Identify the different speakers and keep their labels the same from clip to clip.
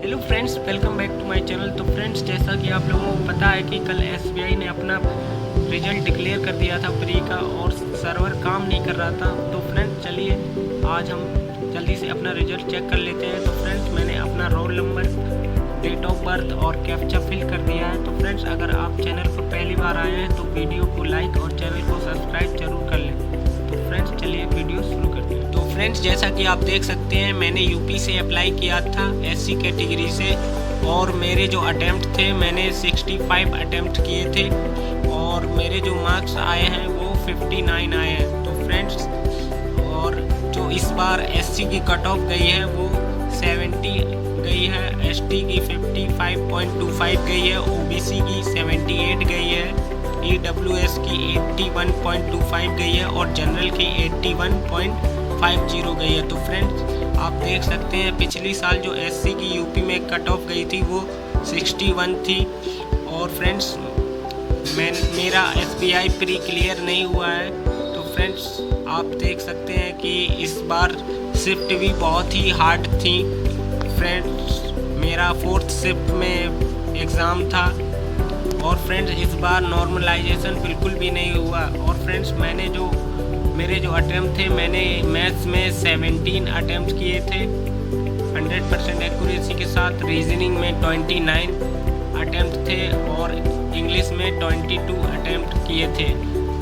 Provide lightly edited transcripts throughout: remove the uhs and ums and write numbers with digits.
Speaker 1: Hello friends, welcome back to my channel. तो friends, जैसा कि आप लोगों को पता है कि कल एसबीआई ने अपना रिजल्ट डिक्लेयर कर दिया था प्री का, और सर्वर काम नहीं कर रहा था। तो फ्रेंड्स चलिए आज हम जल्दी से अपना रिजल्ट चेक कर लेते हैं। तो फ्रेंड्स, मैंने अपना role number, date of birth और कैप्चा फिल कर दिया है। तो फ्रेंड्स, अगर आप चैनल पर पहली बार आए हैं तो वीडियो को लाइक और चैनल को सब्सक्राइब जरूर कर लें। तो फ्रेंड्स चलिए वीडियो शुरू करते हैं। तो फ्रेंड्स, जैसा कि आप देख सकते हैं, मैंने यूपी से अप्लाई किया था एससी कैटेगरी से, और मेरे जो अटेम्प्ट थे मैंने 65 अटेम्प्ट किए थे, और मेरे जो मार्क्स आए हैं वो 59 आए हैं। तो फ्रेंड्स, और जो इस बार एससी की कट ऑफ गई है वो 70 गई है, एसटी की 55.25 गई है, ओबीसी की 78 गई है, ईडब्ल्यूएस की 81.25 गई है, और जनरल की 81.50 गई है। तो फ्रेंड्स, आप देख सकते हैं पिछली साल जो एससी की यूपी में कट ऑफ गई थी वो 61 थी। और फ्रेंड्स, मेरा एसबीआई प्री क्लियर नहीं हुआ है। तो फ्रेंड्स, आप देख सकते हैं कि इस बार शिफ्ट भी बहुत ही हार्ड थी। फ्रेंड्स, मेरा 4th शिफ्ट में एग्ज़ाम था, और फ्रेंड्स इस बार नॉर्मलाइजेशन बिल्कुल भी नहीं हुआ। और फ्रेंड्स, मेरे जो अटैम्प्ट थे, मैंने मैथ्स में 17 अटैम्प्ट किए थे 100% एक्यूरेसी के साथ, रीजनिंग में 29 अटैम्प्ट थे, और इंग्लिश में 22 अटैम्प्ट किए थे,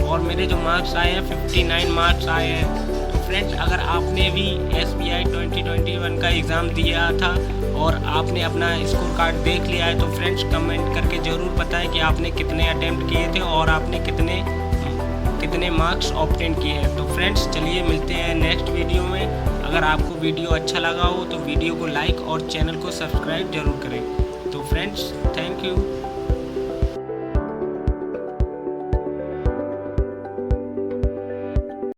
Speaker 1: और मेरे जो मार्क्स आए हैं 59 मार्क्स आए हैं। तो फ्रेंड्स, अगर आपने भी एसबीआई 2021 का एग्ज़ाम दिया था और आपने अपना स्कोर कार्ड देख लिया है, तो फ्रेंड्स कमेंट करके ज़रूर बताएं कि आपने कितने अटैम्प्ट किए थे और आपने कितने मार्क्स ऑब्टेन किए हैं। तो फ्रेंड्स चलिए मिलते हैं नेक्स्ट वीडियो में। अगर आपको वीडियो अच्छा लगा हो तो वीडियो को लाइक और चैनल को सब्सक्राइब जरूर करें। तो फ्रेंड्स, थैंक यू।